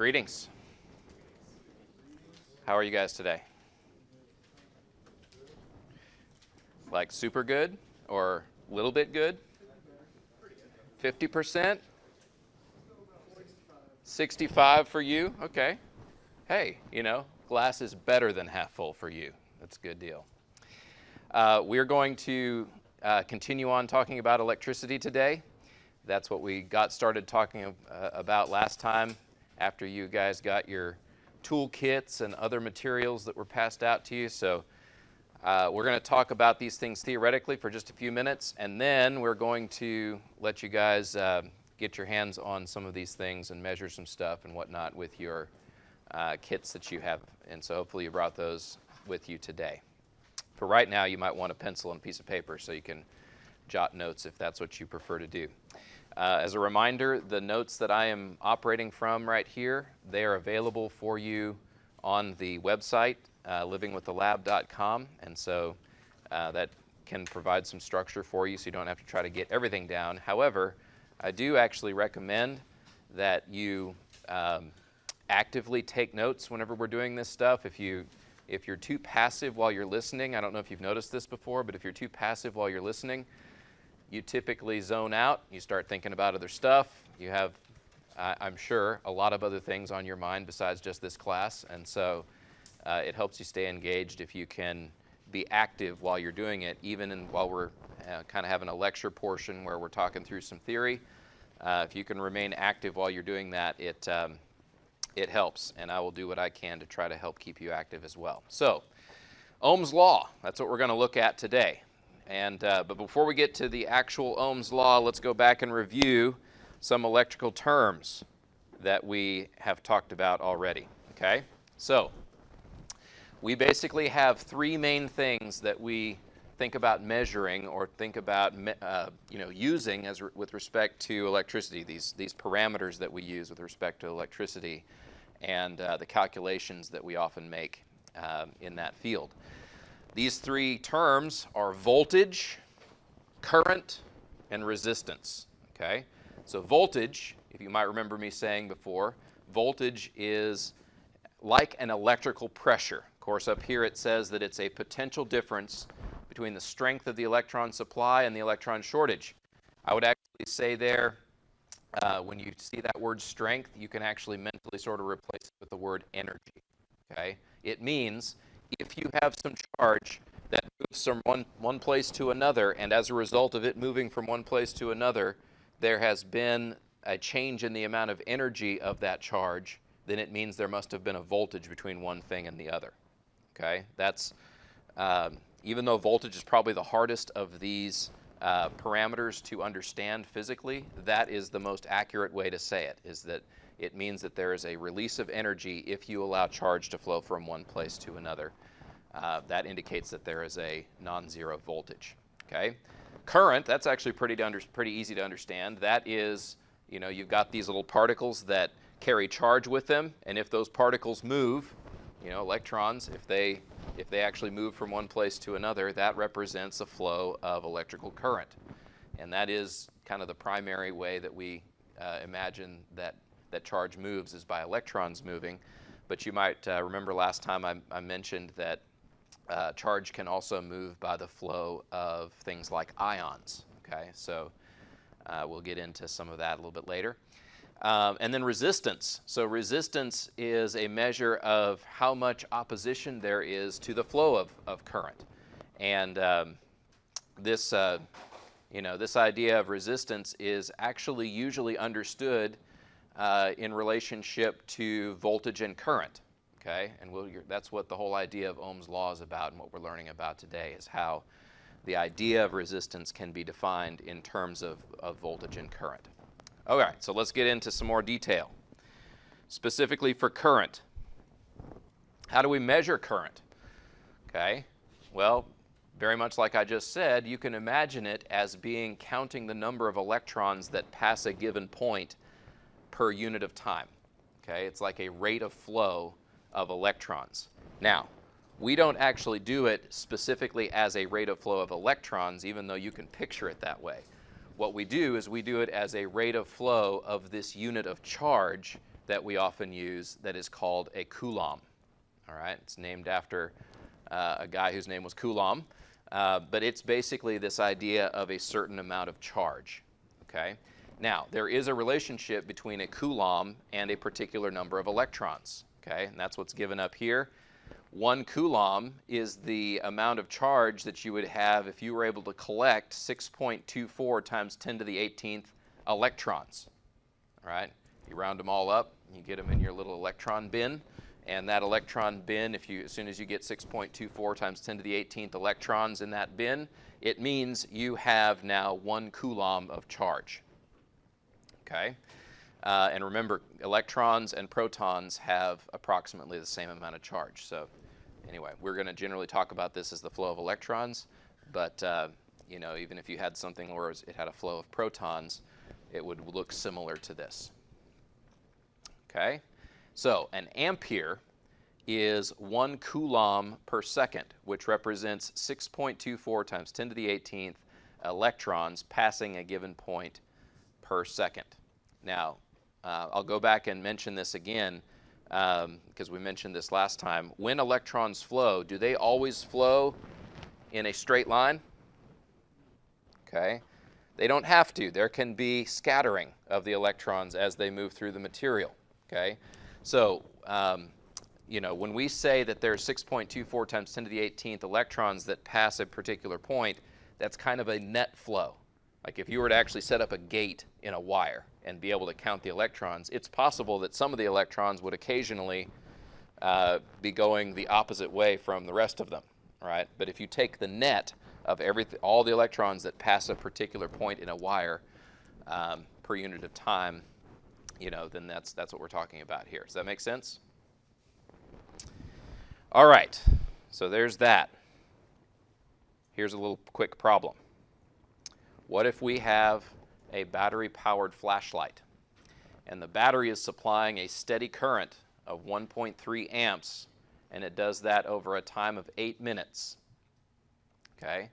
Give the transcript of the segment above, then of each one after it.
Greetings. How are you guys today? Like super good or a little bit good? 50%? 65 for you? Okay. Hey, you know, glass is better than half full for you. That's a good deal. We're going to continue on talking about electricity today. That's what we got started talking about last time after you guys got your toolkits and other materials that were passed out to you. So we're going to talk about these things theoretically for just a few minutes, and then we're going to let you guys get your hands on some of these things and measure some stuff and whatnot with your kits that you have. And so hopefully you brought those with you today. For right now, you might want a pencil and a piece of paper so you can jot notes if that's what you prefer to do. As a reminder, the notes that I am operating from right here, they are available for you on the website, livingwiththelab.com, and so that can provide some structure for you so you don't have to try to get everything down. However, I do actually recommend that you actively take notes whenever we're doing this stuff. If you're too passive while you're listening, I don't know if you've noticed this before, but if you're too passive while you're listening, you typically zone out. You start thinking about other stuff. You have, I'm sure, a lot of other things on your mind besides just this class, and so it helps you stay engaged if you can be active while you're doing it, even while we're kind of having a lecture portion where we're talking through some theory. If you can remain active while you're doing that, it helps, and I will do what I can to try to help keep you active as well. So, Ohm's Law, that's what we're going to look at today. And but before we get to the actual Ohm's Law, let's go back and review some electrical terms that we have talked about already. Okay? So, we basically have three main things that we think about measuring or think about using with respect to electricity, these parameters that we use with respect to electricity and the calculations that we often make in that field. These three terms are voltage, current, and resistance. Okay? So voltage, if you might remember me saying before, voltage is like an electrical pressure. Of course, up here it says that it's a potential difference between the strength of the electron supply and the electron shortage. I would actually say there, when you see that word strength, you can actually mentally sort of replace it with the word energy. Okay? It means if you have some charge that moves from one place to another, and as a result of it moving from one place to another, there has been a change in the amount of energy of that charge, then it means there must have been a voltage between one thing and the other. Okay? That's, even though voltage is probably the hardest of these parameters to understand physically, that is the most accurate way to say it, is that it means that there is a release of energy if you allow charge to flow from one place to another. That indicates that there is a non-zero voltage. Okay? Current, that's actually pretty easy to understand. That is, you've got these little particles that carry charge with them, and if those particles move, electrons, if they actually move from one place to another, that represents a flow of electrical current. And that is kind of the primary way that we imagine that charge moves, is by electrons moving. But you might remember last time I mentioned that charge can also move by the flow of things like ions. Okay, so we'll get into some of that a little bit later. And then resistance. So resistance is a measure of how much opposition there is to the flow of current. And this idea of resistance is actually usually understood in relationship to voltage and current. Okay, and that's what the whole idea of Ohm's Law is about, and what we're learning about today is how the idea of resistance can be defined in terms of voltage and current. All right, so let's get into some more detail. Specifically for current, how do we measure current? Okay, well, very much like I just said, you can imagine it as being counting the number of electrons that pass a given point per unit of time. Okay, it's like a rate of flow of electrons. Now, we don't actually do it specifically as a rate of flow of electrons, even though you can picture it that way. What we do is we do it as a rate of flow of this unit of charge that we often use that is called a coulomb. All right, it's named after a guy whose name was Coulomb, but it's basically this idea of a certain amount of charge. Okay, now there is a relationship between a coulomb and a particular number of electrons. Okay, and that's what's given up here. 1 coulomb is the amount of charge that you would have if you were able to collect 6.24 times 10 to the 18th electrons. All right, you round them all up, you get them in your little electron bin, and that electron bin, as soon as you get 6.24 times 10 to the 18th electrons in that bin, it means you have now 1 coulomb of charge. Okay, and remember, electrons and protons have approximately the same amount of charge. So anyway, we're going to generally talk about this as the flow of electrons, but you know, even if you had something where it had a flow of protons, it would look similar to this. Okay, so an ampere is 1 coulomb per second, which represents 6.24 times 10 to the 18th electrons passing a given point per second. Now, I'll go back and mention this again because we mentioned this last time. When electrons flow, do they always flow in a straight line? Okay. They don't have to. There can be scattering of the electrons as they move through the material. Okay. So, you know, when we say that there's 6.24 times 10 to the 18th electrons that pass a particular point, that's kind of a net flow. Like if you were to actually set up a gate in a wire and be able to count the electrons, it's possible that some of the electrons would occasionally be going the opposite way from the rest of them, right? But if you take the net of all the electrons that pass a particular point in a wire per unit of time, you know, then that's what we're talking about here. Does that make sense? All right, so there's that. Here's a little quick problem. What if we have a battery-powered flashlight, and the battery is supplying a steady current of 1.3 amps, and it does that over a time of 8 minutes? Okay.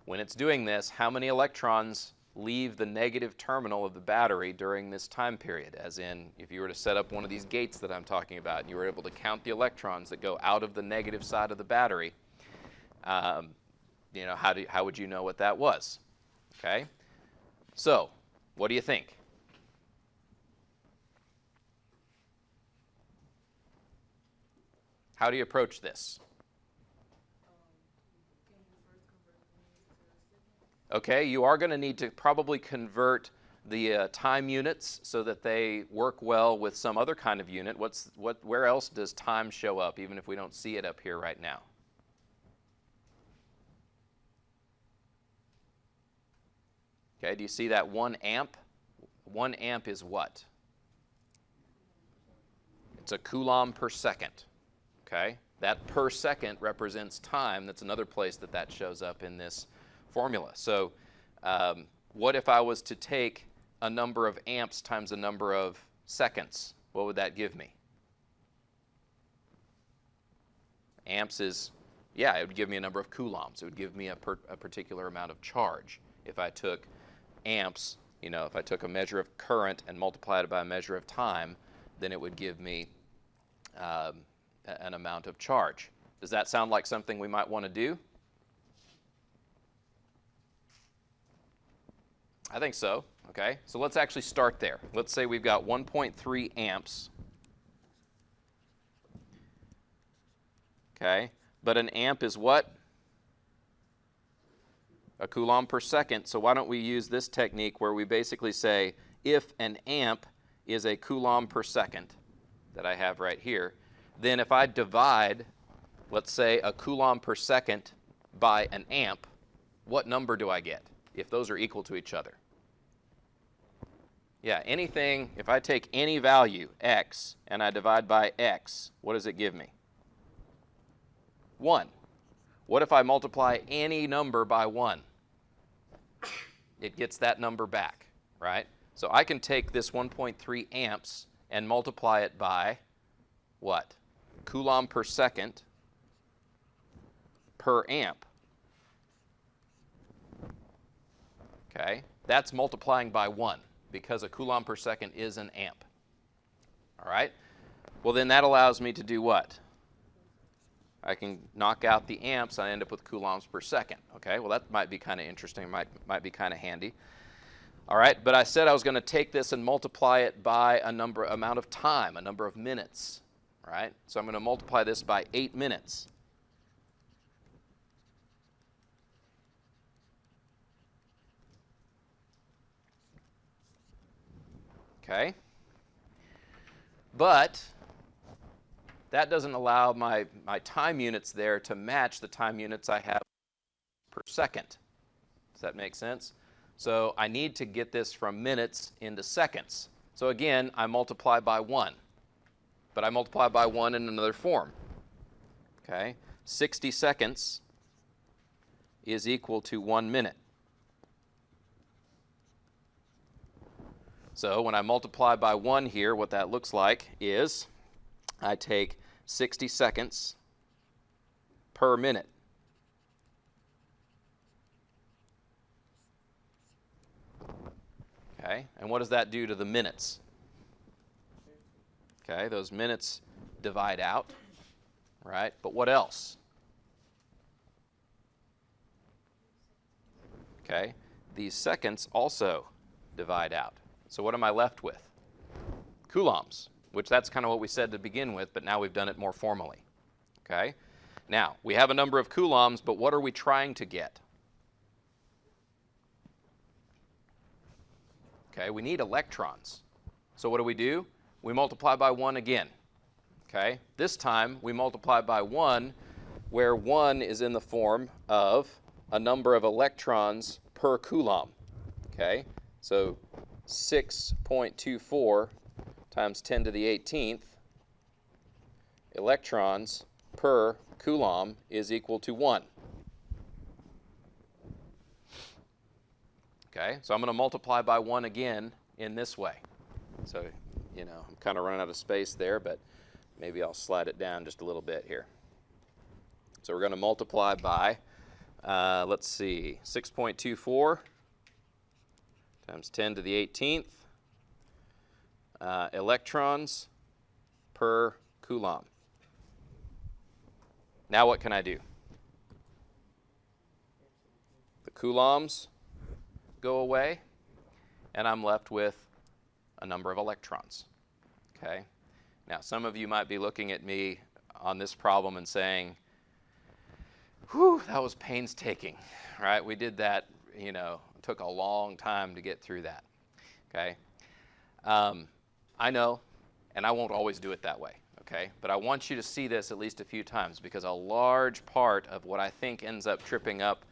When it's doing this, how many electrons leave the negative terminal of the battery during this time period? As in, if you were to set up one of these gates that I'm talking about, and you were able to count the electrons that go out of the negative side of the battery, you know, how would you know what that was? Okay. So, what do you think? How do you approach this? Okay, you are going to need to probably convert the time units so that they work well with some other kind of unit. Where else does time show up, even if we don't see it up here right now? Okay, do you see that 1 amp? 1 amp is what? It's a coulomb per second. Okay, that per second represents time. That's another place that shows up in this formula. So what if I was to take a number of amps times a number of seconds? What would that give me? Amps is, yeah, it would give me a number of coulombs. It would give me a particular amount of charge. If I took amps, you know, if I took a measure of current and multiplied it by a measure of time, then it would give me an amount of charge. Does that sound like something we might want to do? I think so. Okay, so let's actually start there. Let's say we've got 1.3 amps. Okay, but an amp is what? A coulomb per second. So why don't we use this technique where we basically say if an amp is a coulomb per second that I have right here, then if I divide, let's say, a coulomb per second by an amp, what number do I get if those are equal to each other? Yeah, anything, if I take any value, x, and I divide by x, what does it give me? 1. What if I multiply any number by 1? It gets that number back, right? So I can take this 1.3 amps and multiply it by what? Coulomb per second per amp. Okay, that's multiplying by 1 because a coulomb per second is an amp. All right? Well, then that allows me to do what? I can knock out the amps, and I end up with coulombs per second. Okay, well, that might be kind of interesting, might be kind of handy. All right, but I said I was going to take this and multiply it by amount of time, a number of minutes. All right, so I'm going to multiply this by 8 minutes. Okay, but that doesn't allow my time units there to match the time units I have per second. Does that make sense? So I need to get this from minutes into seconds. So again, I multiply by 1. But I multiply by 1 in another form. Okay? 60 seconds is equal to 1 minute. So when I multiply by 1 here, what that looks like is I take 60 seconds per minute. Okay, and what does that do to the minutes? Okay, those minutes divide out, right? But what else? Okay, these seconds also divide out. So what am I left with? Coulombs, which that's kind of what we said to begin with, but now we've done it more formally. Okay, now we have a number of coulombs, but what are we trying to get? Okay, we need electrons. So what do? We multiply by 1 again. Okay, this time we multiply by 1, where 1 is in the form of a number of electrons per coulomb. Okay, so 6.24 times 10 to the 18th electrons per coulomb is equal to 1. Okay, so I'm going to multiply by 1 again in this way. So, you know, I'm kind of running out of space there, but maybe I'll slide it down just a little bit here. So we're going to multiply by, let's see, 6.24 times 10 to the 18th electrons per coulomb. Now what can I do? The coulombs go away, and I'm left with a number of electrons. Okay? Now, some of you might be looking at me on this problem and saying, whew, that was painstaking, right? We did that, you know, it took a long time to get through that. Okay? I know, and I won't always do it that way. Okay? But I want you to see this at least a few times, because a large part of what I think ends up tripping up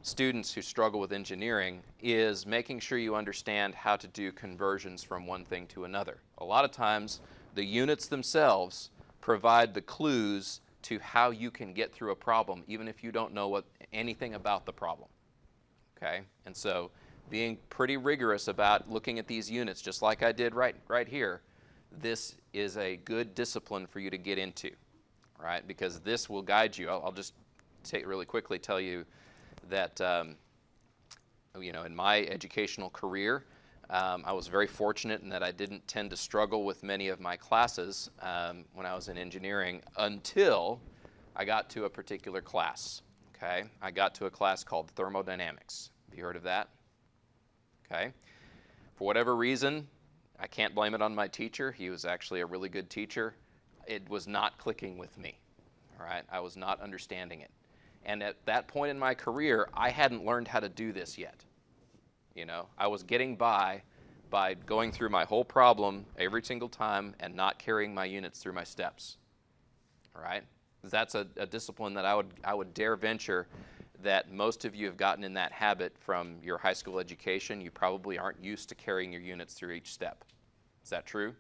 students who struggle with engineering is making sure you understand how to do conversions from one thing to another. A lot of times, the units themselves provide the clues to how you can get through a problem, even if you don't know anything about the problem. Okay? And so being pretty rigorous about looking at these units, just like I did right here, this is a good discipline for you to get into, right? Because this will guide you. I'll just really quickly tell you that, you know, in my educational career, I was very fortunate in that I didn't tend to struggle with many of my classes when I was in engineering until I got to a particular class. Okay, I got to a class called thermodynamics. Have you heard of that? Okay, for whatever reason, I can't blame it on my teacher. He was actually a really good teacher. It was not clicking with me. All right, I was not understanding it. And at that point in my career, I hadn't learned how to do this yet. You know, I was getting by going through my whole problem every single time and not carrying my units through my steps. All right? That's a discipline that I would dare venture that most of you have gotten in that habit from your high school education. You probably aren't used to carrying your units through each step. Is that true?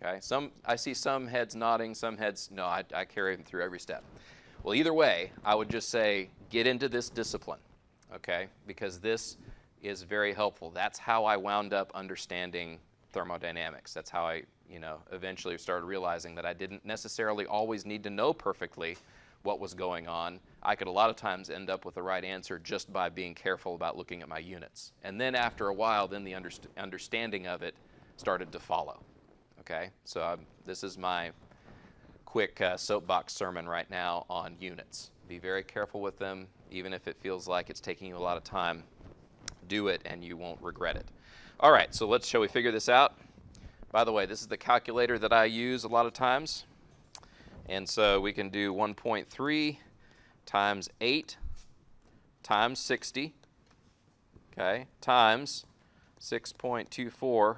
Okay. I see some heads nodding, some heads, no, I carry them through every step. Well, either way, I would just say get into this discipline, okay, because this is very helpful. That's how I wound up understanding thermodynamics. That's how I, you know, eventually started realizing that I didn't necessarily always need to know perfectly what was going on. I could a lot of times end up with the right answer just by being careful about looking at my units. And then after a while, then the understanding of it started to follow. Okay, so this is my quick soapbox sermon right now on units. Be very careful with them, even if it feels like it's taking you a lot of time. Do it and you won't regret it. All right, so shall we figure this out? By the way, this is the calculator that I use a lot of times. And so we can do 1.3 times 8 times 60, okay, times 6.24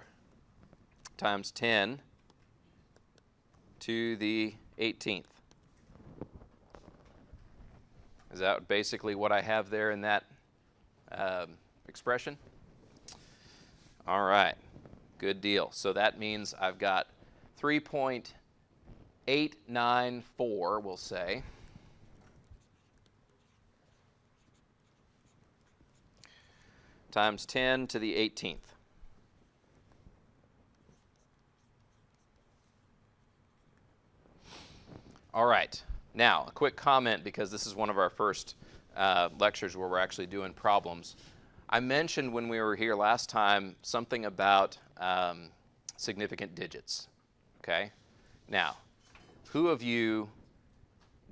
times 10 to the 18th. Is that basically what I have there in that expression? All right, good deal. So that means I've got 3.894, we'll say, times 10 to the 18th. All right, now a quick comment, because this is one of our first lectures where we're actually doing problems. I mentioned when we were here last time something about significant digits, okay? Now, who of you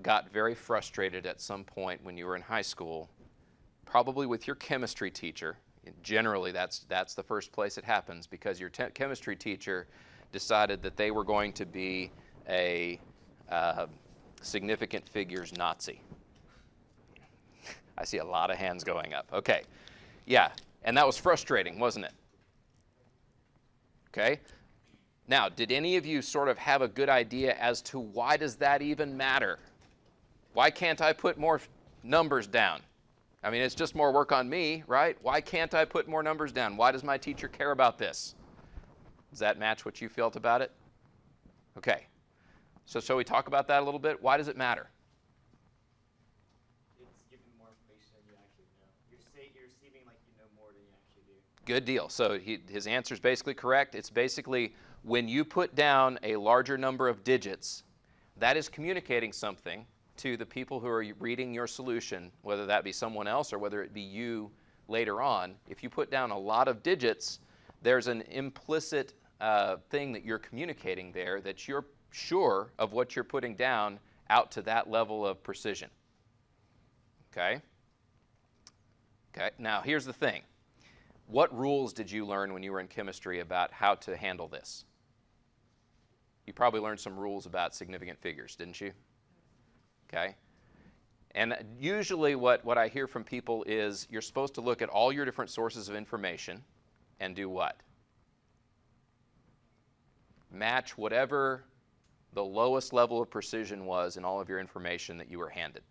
got very frustrated at some point when you were in high school, probably with your chemistry teacher? Generally, that's the first place it happens, because your chemistry teacher decided that they were going to be a significant figures Nazi. I see a lot of hands going up. Okay, yeah, and that was frustrating, wasn't it? Okay, now, did any of you sort of have a good idea as to why does that even matter? Why can't I put more numbers down? I mean, it's just more work on me, right? Why can't I put more numbers down? Why does my teacher care about this? Does that match what you felt about it? Okay. So shall we talk about that a little bit? Why does it matter? It's giving more information than you actually know. You're receiving like you know more than you actually do. Good deal. So his answer is basically correct. It's basically when you put down a larger number of digits, that is communicating something to the people who are reading your solution, whether that be someone else or whether it be you later on. If you put down a lot of digits, there's an implicit thing that you're communicating there, that you're sure of what you're putting down out to that level of precision. Okay? Okay, now here's the thing. What rules did you learn when you were in chemistry about how to handle this? You probably learned some rules about significant figures, didn't you? Okay? And usually what I hear from people is you're supposed to look at all your different sources of information and do what? Match whatever the lowest level of precision was in all of your information that you were handed.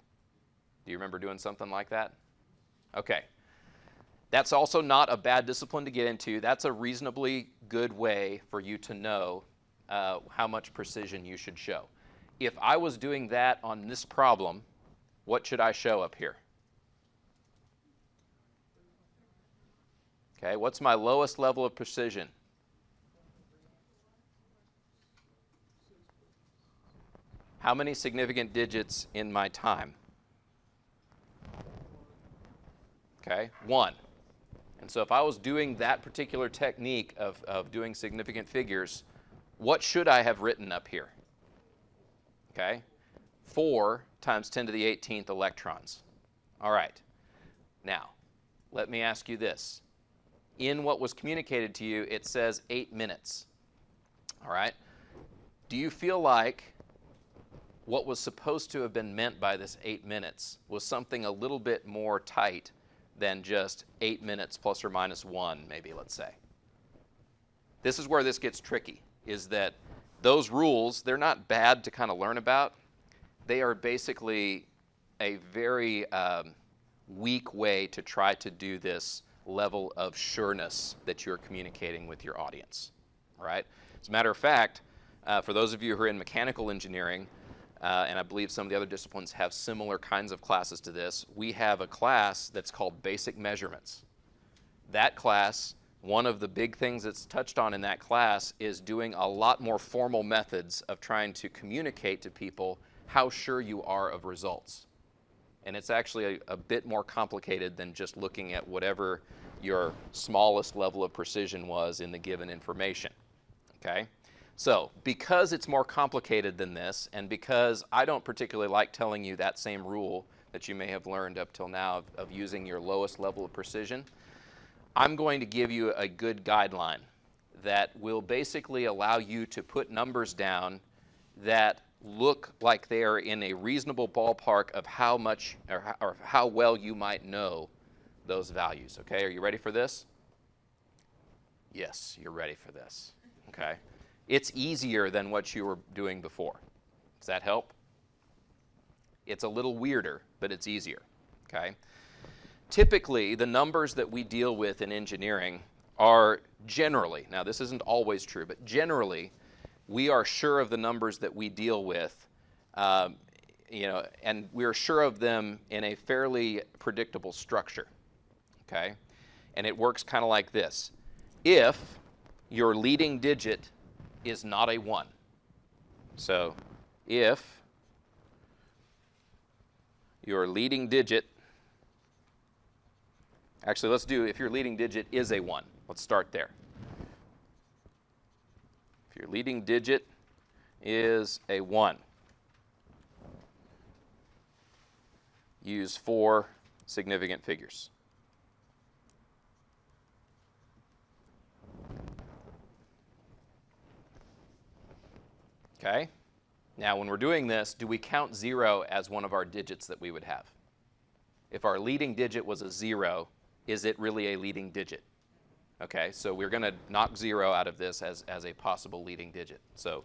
Do you remember doing something like that? Okay. That's also not a bad discipline to get into. That's a reasonably good way for you to know how much precision you should show. If I was doing that on this problem, what should I show up here? Okay, what's my lowest level of precision? How many significant digits in my time? Okay, 1. And so if I was doing that particular technique of doing significant figures, what should I have written up here? Okay, 4 times 10 to the 18th electrons. All right, now let me ask you this. In what was communicated to you, it says 8 minutes. All right, do you feel like what was supposed to have been meant by this 8 minutes was something a little bit more tight than just 8 minutes plus or minus 1, maybe, let's say? This is where this gets tricky, is that those rules, they're not bad to kind of learn about. They are basically a very weak way to try to do this level of sureness that you're communicating with your audience. All right? As a matter of fact, for those of you who are in mechanical engineering, and I believe some of the other disciplines have similar kinds of classes to this, we have a class that's called Basic Measurements. That class, one of the big things that's touched on in that class is doing a lot more formal methods of trying to communicate to people how sure you are of results. And it's actually a bit more complicated than just looking at whatever your smallest level of precision was in the given information. Okay? So because it's more complicated than this, and because I don't particularly like telling you that same rule that you may have learned up till now of using your lowest level of precision, I'm going to give you a good guideline that will basically allow you to put numbers down that look like they are in a reasonable ballpark of how much or how well you might know those values. Okay, are you ready for this? Yes, you're ready for this. Okay. It's easier than what you were doing before. Does that help? It's a little weirder, but it's easier. Okay. Typically, the numbers that we deal with in engineering are generally, now this isn't always true, but generally, we are sure of the numbers that we deal with, and we're sure of them in a fairly predictable structure, okay? And it works kind of like this. If your leading digit is not a 1, so if your leading digit, actually let's do if your leading digit is a 1. Let's start there. If your leading digit is a 1, use 4 significant figures. Okay? Now, when we're doing this, do we count 0 as one of our digits that we would have? If our leading digit was a 0, is it really a leading digit? Okay, so we're going to knock 0 out of this as a possible leading digit. So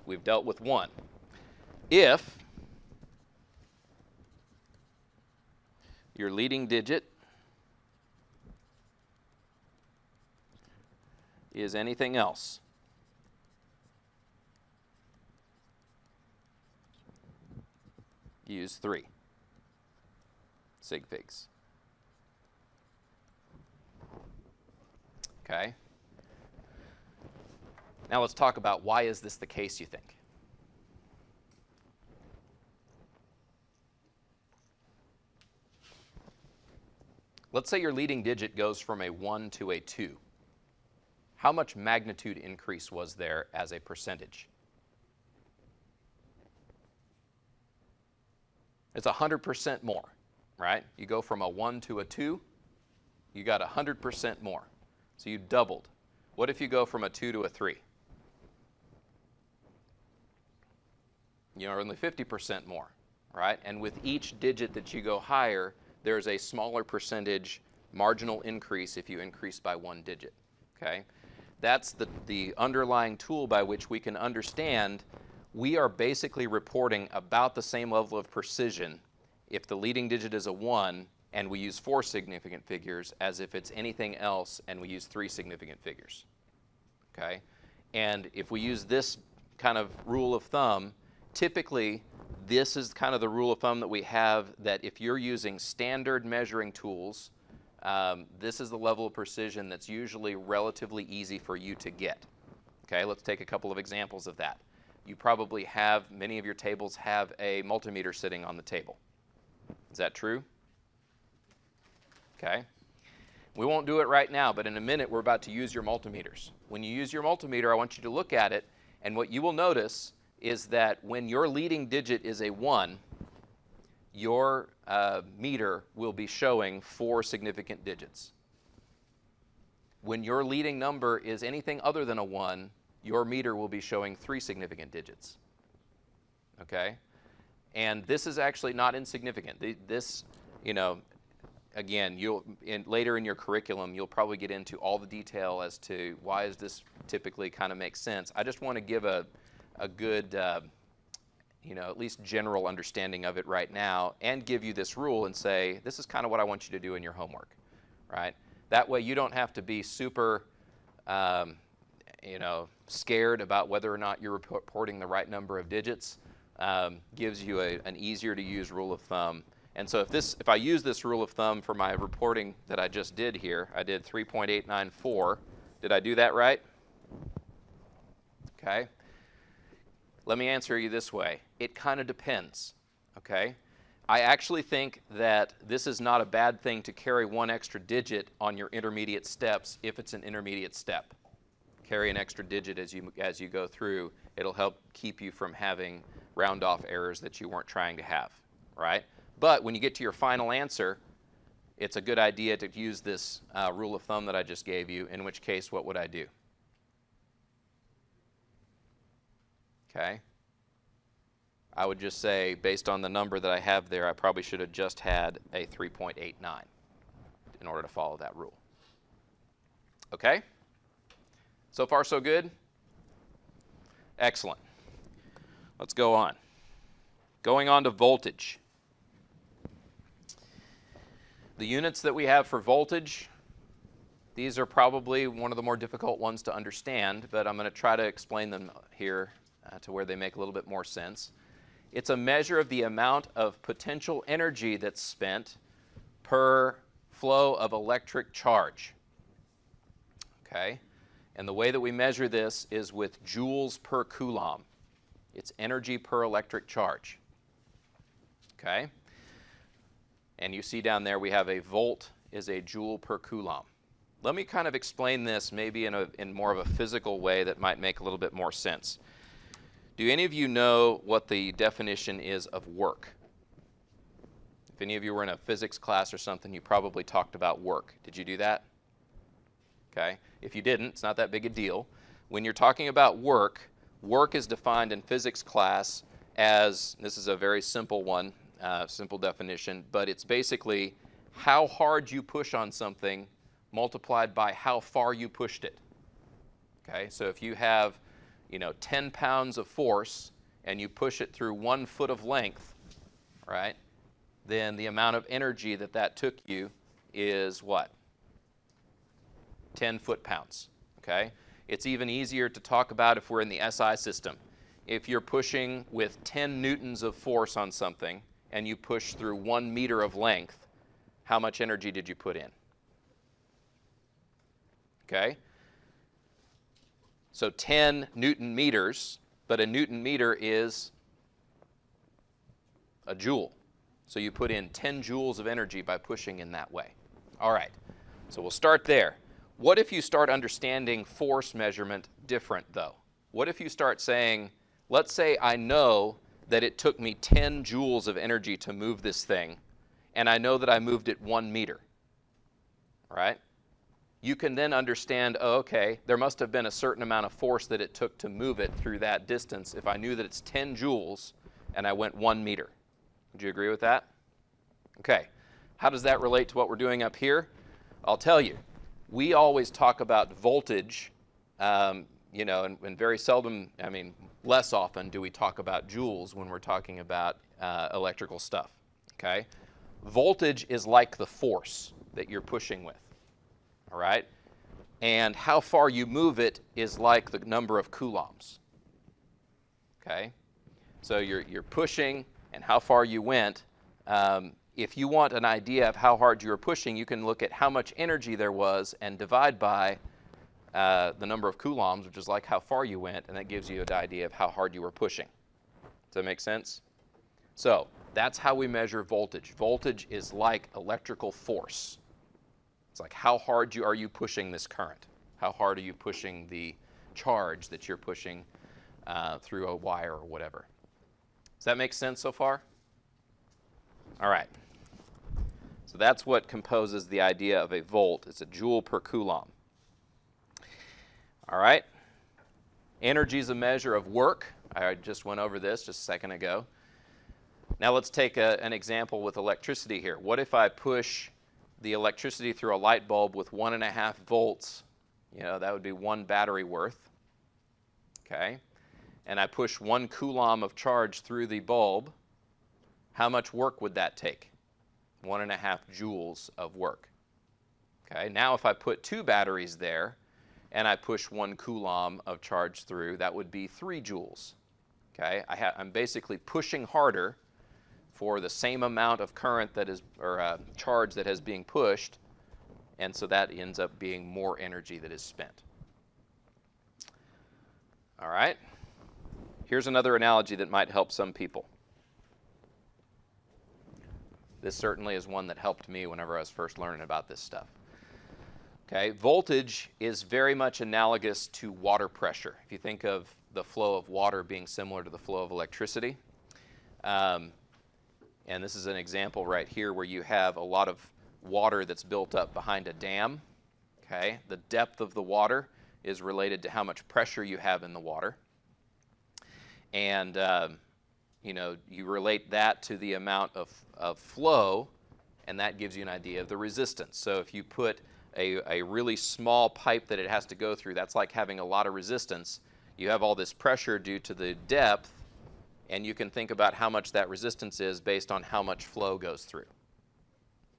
we've dealt with 1. If your leading digit is anything else, use 3 sig figs. Okay. Now let's talk about why is this the case, you think? Let's say your leading digit goes from a 1 to a 2. How much magnitude increase was there as a percentage? It's 100% more, right? You go from a 1 to a 2, you got 100% more. So you doubled. What if you go from a 2 to a 3? You're only 50% more, right? And with each digit that you go higher, there's a smaller percentage marginal increase if you increase by 1 digit, okay? That's the underlying tool by which we can understand we are basically reporting about the same level of precision if the leading digit is a 1 and we use 4 significant figures as if it's anything else and we use 3 significant figures, okay? And if we use this kind of rule of thumb, typically this is kind of the rule of thumb that we have, that if you're using standard measuring tools, this is the level of precision that's usually relatively easy for you to get. Okay, let's take a couple of examples of that. You probably have, many of your tables have a multimeter sitting on the table. Is that true? Okay. We won't do it right now, but in a minute we're about to use your multimeters. When you use your multimeter, I want you to look at it, and what you will notice is that when your leading digit is a 1, your meter will be showing 4 significant digits. When your leading number is anything other than a 1, your meter will be showing 3 significant digits. Okay? And this is actually not insignificant. This, again, later in your curriculum, you'll probably get into all the detail as to why does this typically kind of make sense. I just want to give a good, at least general understanding of it right now, and give you this rule and say, this is kind of what I want you to do in your homework, right? That way you don't have to be super, scared about whether or not you're reporting the right number of digits. Gives you an easier to use rule of thumb. And so if I use this rule of thumb for my reporting that I just did here, I did 3.894. Did I do that right? Okay. Let me answer you this way. It kind of depends, okay? I actually think that this is not a bad thing to carry 1 extra digit on your intermediate steps if it's an intermediate step. carry an extra digit as you go through. It'll help keep you from having round off errors that you weren't trying to have, right? But when you get to your final answer, it's a good idea to use this rule of thumb that I just gave you, in which case, what would I do? Okay. I would just say, based on the number that I have there, I probably should have just had a 3.89 in order to follow that rule. Okay? So far, so good? Excellent. Let's go on. Going on to voltage. The units that we have for voltage, these are probably one of the more difficult ones to understand, but I'm going to try to explain them here to where they make a little bit more sense. It's a measure of the amount of potential energy that's spent per flow of electric charge. Okay? And the way that we measure this is with joules per coulomb. It's energy per electric charge. Okay? And you see down there we have a volt is a joule per coulomb. Let me kind of explain this maybe in more of a physical way that might make a little bit more sense. Do any of you know what the definition is of work? If any of you were in a physics class or something, you probably talked about work. Did you do that? Okay. If you didn't, it's not that big a deal. When you're talking about work, work is defined in physics class as, this is a very simple one, simple definition, but it's basically how hard you push on something multiplied by how far you pushed it. Okay. So if you have 10 pounds of force and you push it through 1 foot of length, right, then the amount of energy that took you is what? 10 foot-pounds, okay? It's even easier to talk about if we're in the SI system. If you're pushing with 10 newtons of force on something and you push through 1 meter of length, how much energy did you put in? Okay? So 10 Newton meters, but a Newton meter is a joule. So you put in 10 joules of energy by pushing in that way. All right, so we'll start there. What if you start understanding force measurement different, though? What if you start saying, let's say I know that it took me 10 joules of energy to move this thing, and I know that I moved it 1 meter, all right? You can then understand, oh, okay, there must have been a certain amount of force that it took to move it through that distance if I knew that it's 10 joules and I went 1 meter. Would you agree with that? Okay. How does that relate to what we're doing up here? I'll tell you. We always talk about voltage, and very seldom, less often do we talk about joules when we're talking about electrical stuff. Okay? Voltage is like the force that you're pushing with. All right? And how far you move it is like the number of coulombs. Okay? So you're pushing and how far you went. If you want an idea of how hard you were pushing, you can look at how much energy there was and divide by the number of coulombs, which is like how far you went, and that gives you an idea of how hard you were pushing. Does that make sense? So that's how we measure voltage. Voltage is like electrical force. It's like how hard are you pushing this current? How hard are you pushing the charge that you're pushing through a wire or whatever? Does that make sense so far? All right. So that's what composes the idea of a volt. It's a joule per coulomb. All right. Energy is a measure of work. I just went over this just a second ago. Now let's take an example with electricity here. What if I push the electricity through a light bulb with 1.5 volts? That would be 1 battery worth. Okay. And I push 1 coulomb of charge through the bulb. How much work would that take? 1.5 joules of work. Okay. Now if I put 2 batteries there and I push 1 coulomb of charge through, that would be 3 joules. Okay. I'm basically pushing harder for the same amount of current that is, or charge that is being pushed, and so that ends up being more energy that is spent. All right. Here's another analogy that might help some people. This certainly is one that helped me whenever I was first learning about this stuff. Okay, voltage is very much analogous to water pressure. If you think of the flow of water being similar to the flow of electricity. And this is an example right here where you have a lot of water that's built up behind a dam. Okay, the depth of the water is related to how much pressure you have in the water. And you relate that to the amount of flow, and that gives you an idea of the resistance. So if you put a really small pipe that it has to go through, that's like having a lot of resistance. You have all this pressure due to the depth, and you can think about how much that resistance is based on how much flow goes through.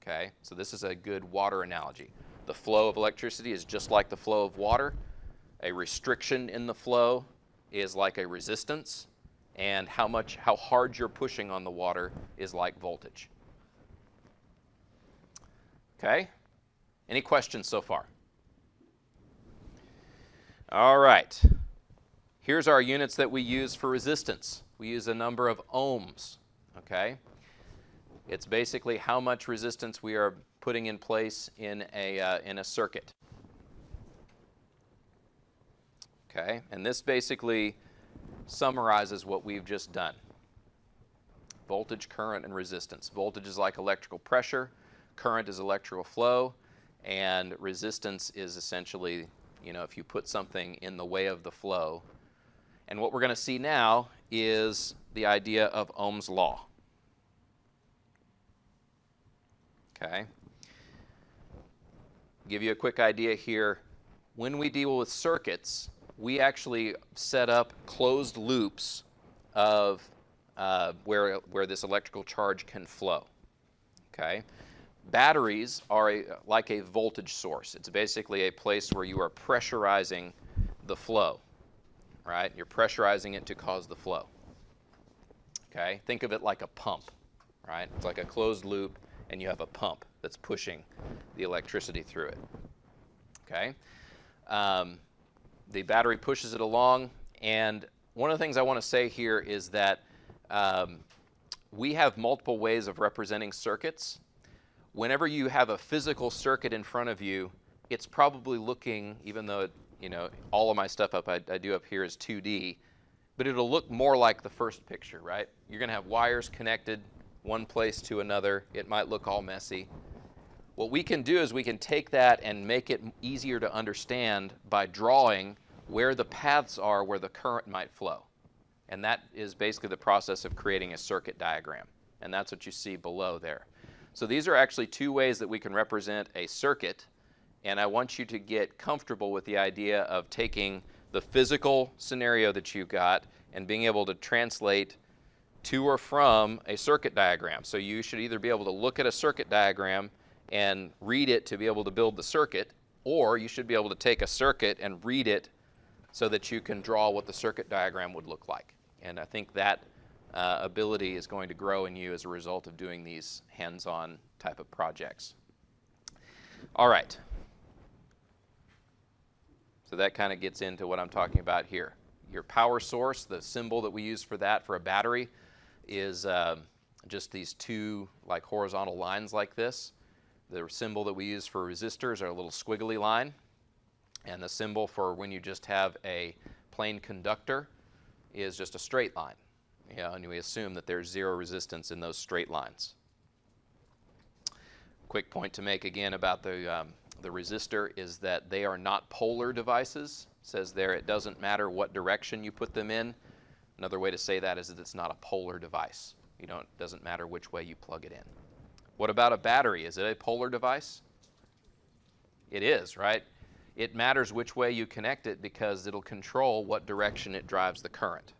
Okay, so this is a good water analogy. The flow of electricity is just like the flow of water. A restriction in the flow is like a resistance, and how hard you're pushing on the water is like voltage. Okay? Any questions so far? All right. Here's our units that we use for resistance. We use a number of ohms. Okay? It's basically how much resistance we are putting in place in a circuit. Okay? And this basically summarizes what we've just done. Voltage, current, and resistance. Voltage is like electrical pressure. Current is electrical flow. And resistance is essentially, if you put something in the way of the flow. And what we're going to see now is the idea of Ohm's Law. Okay. Give you a quick idea here. When we deal with circuits, we actually set up closed loops of where this electrical charge can flow. Okay. Batteries are like a voltage source. It's basically a place where you are pressurizing the flow, right? You're pressurizing it to cause the flow. Okay? Think of it like a pump, right? It's like a closed loop, and you have a pump that's pushing the electricity through it. Okay? The battery pushes it along, and one of the things I want to say here is that we have multiple ways of representing circuits. Whenever you have a physical circuit in front of you, it's probably looking, even though all of my stuff I do up here is 2D, but it'll look more like the first picture, right? You're going to have wires connected one place to another. It might look all messy. What we can do is we can take that and make it easier to understand by drawing where the paths are where the current might flow. And that is basically the process of creating a circuit diagram. And that's what you see below there. So these are actually two ways that we can represent a circuit, and I want you to get comfortable with the idea of taking the physical scenario that you've got and being able to translate to or from a circuit diagram. So you should either be able to look at a circuit diagram and read it to be able to build the circuit, or you should be able to take a circuit and read it so that you can draw what the circuit diagram would look like. And I think that ability is going to grow in you as a result of doing these hands-on type of projects. All right. So that kind of gets into what I'm talking about here. Your power source, the symbol that we use for that for a battery is just these two like horizontal lines like this. The symbol that we use for resistors are a little squiggly line. And the symbol for when you just have a plain conductor is just a straight line. And we assume that there's zero resistance in those straight lines. Quick point to make again about the resistor is that they are not polar devices. It says there it doesn't matter what direction you put them in. Another way to say that is that it's not a polar device. It doesn't matter which way you plug it in. What about a battery? Is it a polar device? It is, right? It matters which way you connect it because it'll control what direction it drives the current.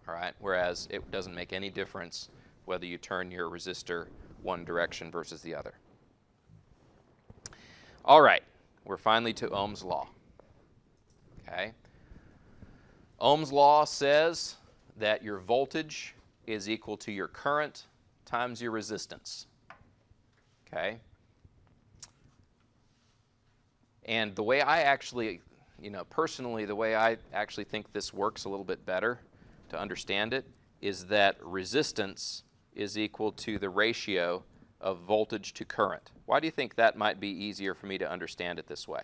All right? Whereas it doesn't make any difference whether you turn your resistor one direction versus the other. All right, we're finally to Ohm's Law. Okay? Ohm's Law says that your voltage is equal to your current times your resistance. Okay? And the way I actually, personally, the way I actually think this works a little bit better to understand it is that resistance is equal to the ratio of voltage to current. Why do you think that might be easier for me to understand it this way?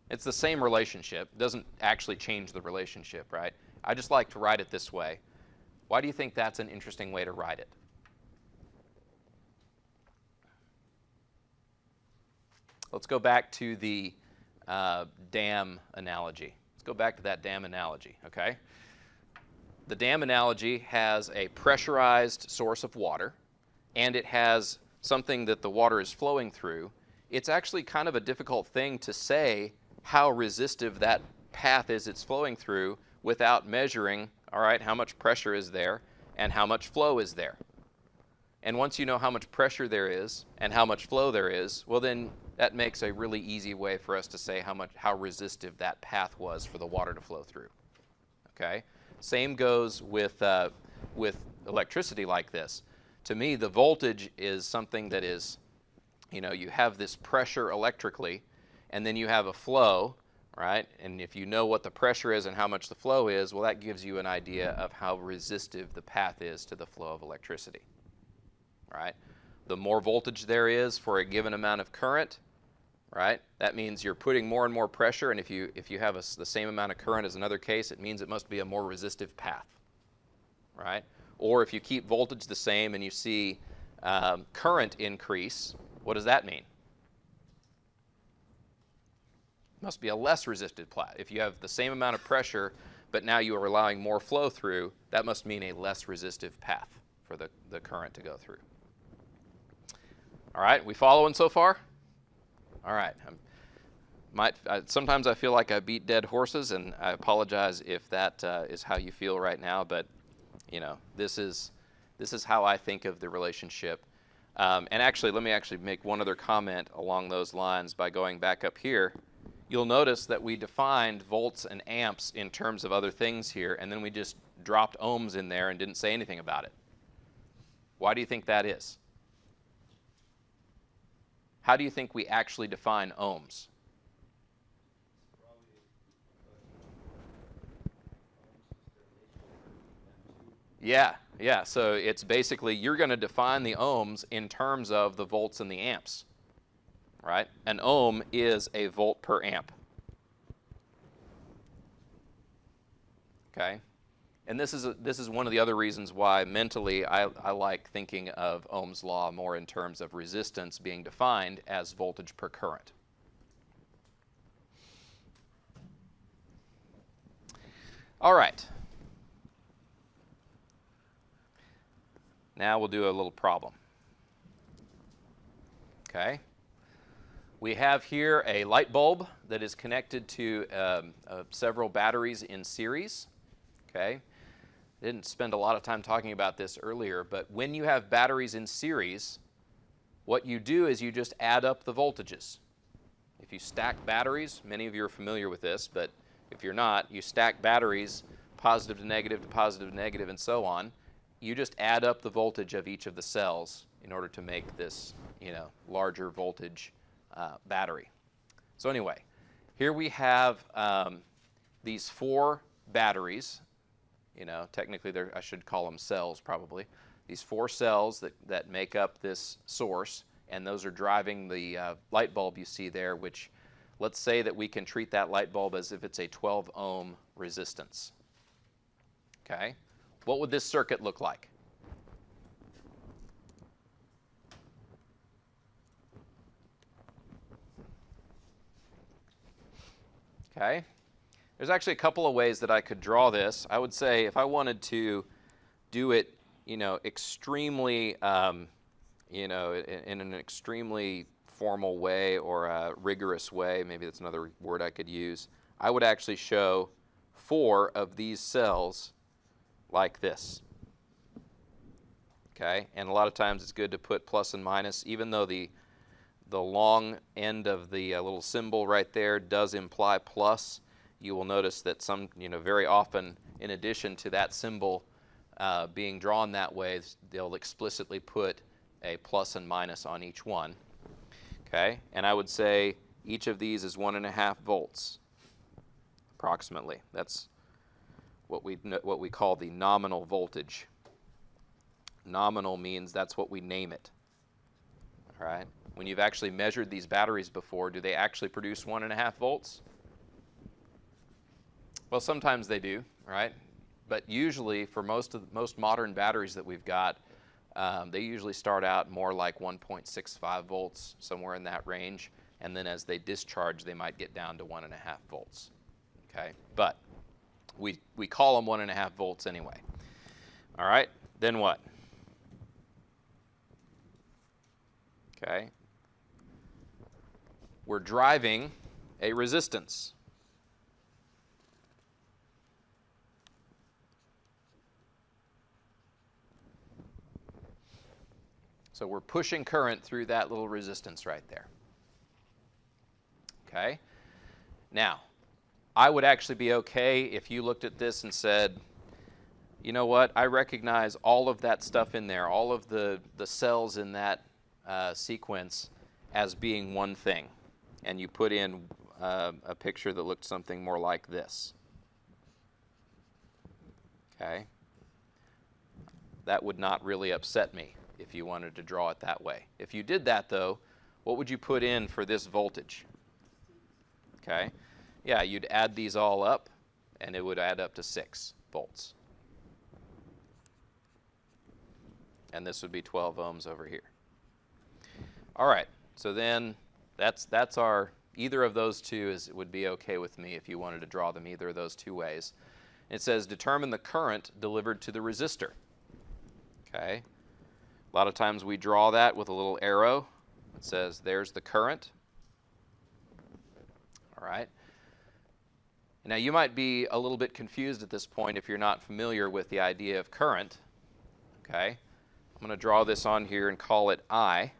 It's the same relationship. It doesn't actually change the relationship, right? I just like to write it this way. Why do you think that's an interesting way to write it? Let's go back to the dam analogy. Let's go back to that dam analogy, okay? The dam analogy has a pressurized source of water, and it has something that the water is flowing through. It's actually kind of a difficult thing to say how resistive that path is it's flowing through without measuring, all right, how much pressure is there and how much flow is there. And once you know how much pressure there is and how much flow there is, well then that makes a really easy way for us to say how resistive that path was for the water to flow through. Okay? Same goes with electricity like this. To me, the voltage is something that is, you know, you have this pressure electrically, and then you have a flow, right? And if you know what the pressure is and how much the flow is, well, that gives you an idea of how resistive the path is to the flow of electricity, right? The more voltage there is for a given amount of current, right? That means you're putting more and more pressure, and if you have the same amount of current as another case, it means it must be a more resistive path, right? Or if you keep voltage the same and you see current increase, what does that mean? Must be a less resistive path. If you have the same amount of pressure, but now you are allowing more flow through, that must mean a less resistive path for the current to go through. All right, we following so far? All right. Sometimes I feel like I beat dead horses, and I apologize if that is how you feel right now, but you know, this is how I think of the relationship. And actually, let me actually make one other comment along those lines by going back up here. You'll notice that we defined volts and amps in terms of other things here, and then we just dropped ohms in there and didn't say anything about it. Why do you think that is? How do you think we actually define ohms? Yeah. So it's basically you're going to define the ohms in terms of the volts and the amps, right? An ohm is a volt per amp. Okay? And this is one of the other reasons why mentally I like thinking of Ohm's law more in terms of resistance being defined as voltage per current. All right. Now we'll do a little problem. Okay. We have here a light bulb that is connected to several batteries in series. Okay. Didn't spend a lot of time talking about this earlier, but when you have batteries in series, what you do is you just add up the voltages. If you stack batteries, many of you are familiar with this, but if you're not, you stack batteries positive to negative, and so on. You just add up the voltage of each of the cells in order to make this, you know, larger voltage battery. So anyway, here we have these 4 batteries. You know, technically I should call them cells probably. These 4 cells that make up this source, and those are driving the light bulb you see there, which let's say that we can treat that light bulb as if it's a 12 ohm resistance. Okay? What would this circuit look like? Okay? There's actually a couple of ways that I could draw this. I would say if I wanted to do it, you know, extremely, you know, in an extremely formal way or a rigorous way, maybe that's another word I could use, I would actually show 4 of these cells like this. Okay, and a lot of times it's good to put plus and minus, even though the long end of the little symbol right there does imply plus. You will notice that very often, in addition to that symbol being drawn that way, they'll explicitly put a plus and minus on each one. Okay, and I would say each of these is 1.5 volts, approximately. That's what we call the nominal voltage. Nominal means that's what we name it. All right? When you've actually measured these batteries before, do they actually produce 1.5 volts? Well, sometimes they do, right? But usually, for most modern batteries that we've got, they usually start out more like 1.65 volts, somewhere in that range, and then as they discharge, they might get down to 1.5 volts. Okay, but we call them 1.5 volts anyway. All right, then what? Okay, we're driving a resistance. So we're pushing current through that little resistance right there. Okay? Now, I would actually be okay if you looked at this and said, you know what, I recognize all of that stuff in there, all of the cells in that sequence as being one thing. And you put in a picture that looked something more like this. Okay? That would not really upset me if you wanted to draw it that way. If you did that, though, what would you put in for this voltage? Okay? Yeah, you'd add these all up, and it would add up to 6 volts. And this would be 12 ohms over here. All right, so then that's our, either of those two would be okay with me if you wanted to draw them either of those two ways. It says determine the current delivered to the resistor. Okay? A lot of times we draw that with a little arrow. It says there's the current. All right. Now you might be a little bit confused at this point if you're not familiar with the idea of current. Okay. I'm going to draw this on here and call it I.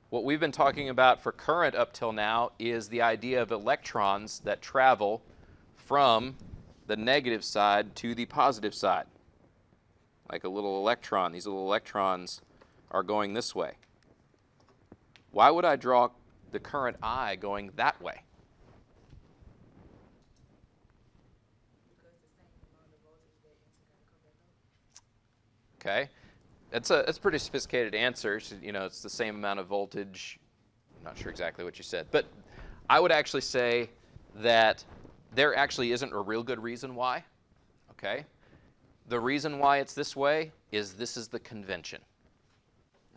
What we've been talking about for current up till now is the idea of electrons that travel from the negative side to the positive side. Like a little electron. These little electrons are going this way. Why would I draw the current I going that way? Okay, that's a pretty sophisticated answer. So, you know, it's the same amount of voltage. I'm not sure exactly what you said, but I would actually say that there actually isn't a real good reason why. Okay. The reason why it's this way is this is the convention,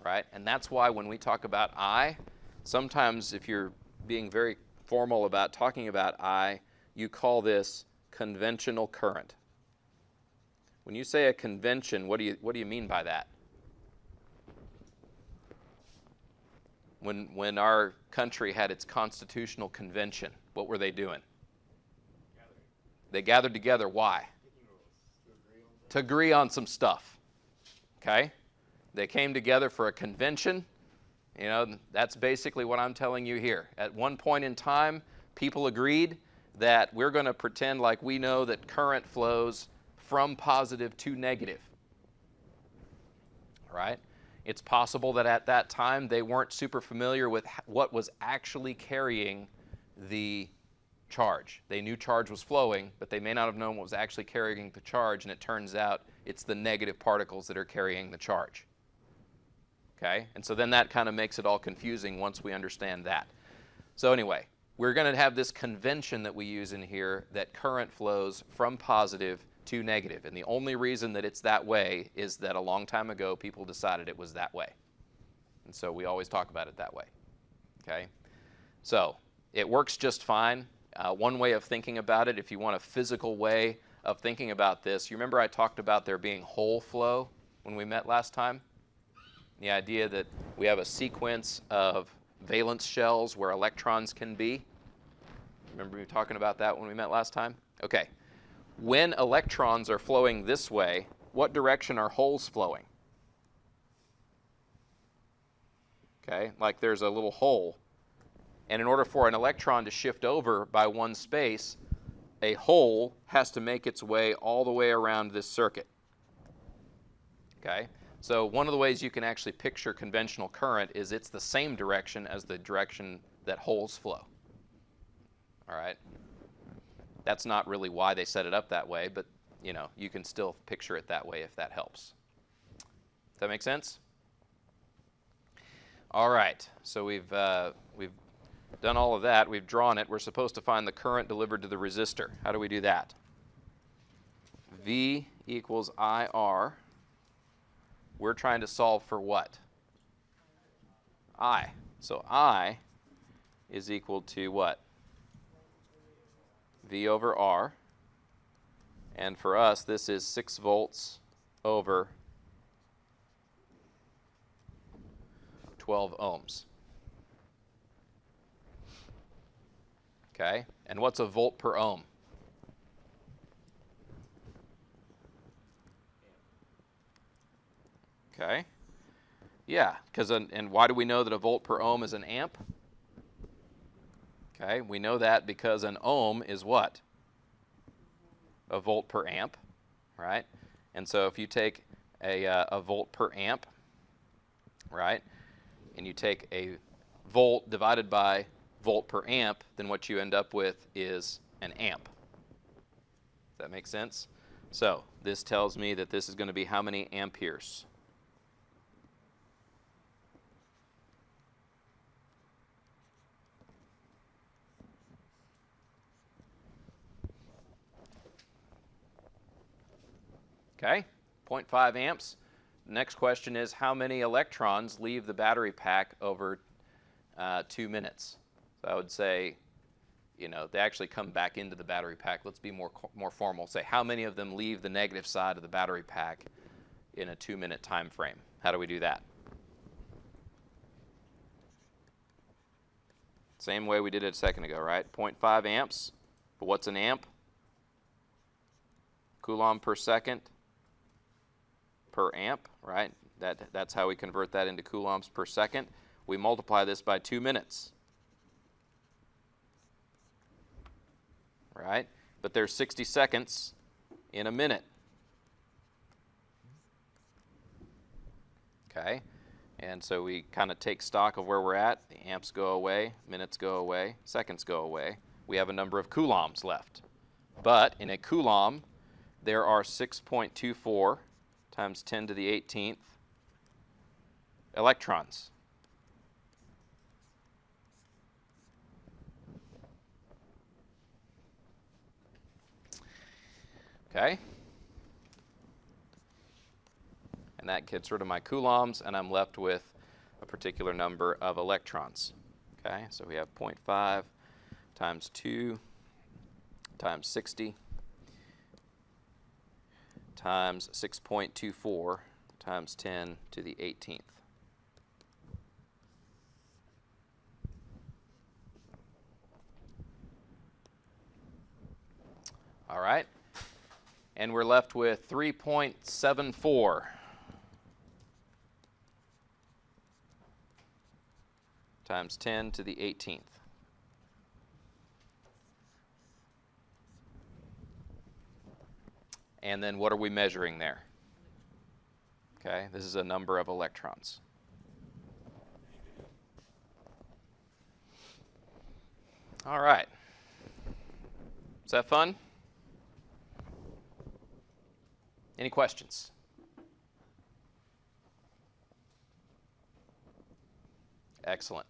right? And that's why when we talk about I, sometimes if you're being very formal about talking about I, you call this conventional current. When you say a convention, what do you mean by that? When our country had its constitutional convention, what were they doing? They gathered together. Why? To agree on some stuff. Okay? They came together for a convention. You know, that's basically what I'm telling you here. At one point in time, people agreed that we're going to pretend like we know that current flows from positive to negative. All right? It's possible that at that time they weren't super familiar with what was actually carrying the charge. They knew charge was flowing, but they may not have known what was actually carrying the charge, and it turns out it's the negative particles that are carrying the charge. Okay? And so then that kind of makes it all confusing once we understand that. So anyway, we're going to have this convention that we use in here that current flows from positive to negative. And the only reason that it's that way is that a long time ago people decided it was that way. And so we always talk about it that way. Okay? So it works just fine. One way of thinking about it, if you want a physical way of thinking about this, you remember I talked about there being hole flow when we met last time? The idea that we have a sequence of valence shells where electrons can be. Remember we were talking about that when we met last time? Okay. When electrons are flowing this way, what direction are holes flowing? Okay, like there's a little hole. And in order for an electron to shift over by one space, a hole has to make its way all the way around this circuit. Okay? So one of the ways you can actually picture conventional current is it's the same direction as the direction that holes flow. All right? That's not really why they set it up that way, but you know, you can still picture it that way if that helps. Does that make sense? All right, so we've done all of that. We've drawn it. We're supposed to find the current delivered to the resistor. How do we do that? V equals IR. We're trying to solve for what? I. So I is equal to what? V over R. And for us, this is 6 volts over 12 ohms. Okay, and what's a volt per ohm? Okay, yeah, because and why do we know that a volt per ohm is an amp? Okay, we know that because an ohm is what? A volt per amp, right? And so if you take a volt per amp, right, and you take a volt divided by volt per amp, then what you end up with is an amp. Does that make sense? So this tells me that this is going to be how many amperes? Okay, 0.5 amps. Next question is how many electrons leave the battery pack over 2 minutes? So I would say, you know, they actually come back into the battery pack. Let's be more formal. Say how many of them leave the negative side of the battery pack in a 2-minute time frame. How do we do that? Same way we did it a second ago, right? 0.5 amps. But what's an amp? Coulomb per second per amp, right? That's how we convert that into coulombs per second. We multiply this by 2 minutes. Right? But there's 60 seconds in a minute. Okay? And so we kind of take stock of where we're at. The amps go away, minutes go away, seconds go away. We have a number of coulombs left. But in a coulomb, there are 6.24 times 10 to the 18th electrons. Okay? And that gets rid of my coulombs, and I'm left with a particular number of electrons. Okay? So we have 0.5 times 2 times 60 times 6.24 times 10 to the 18th. All right. And we're left with 3.74 times 10 to the 18th. And then what are we measuring there? Okay, this is a number of electrons. All right. Is that fun? Any questions? Excellent.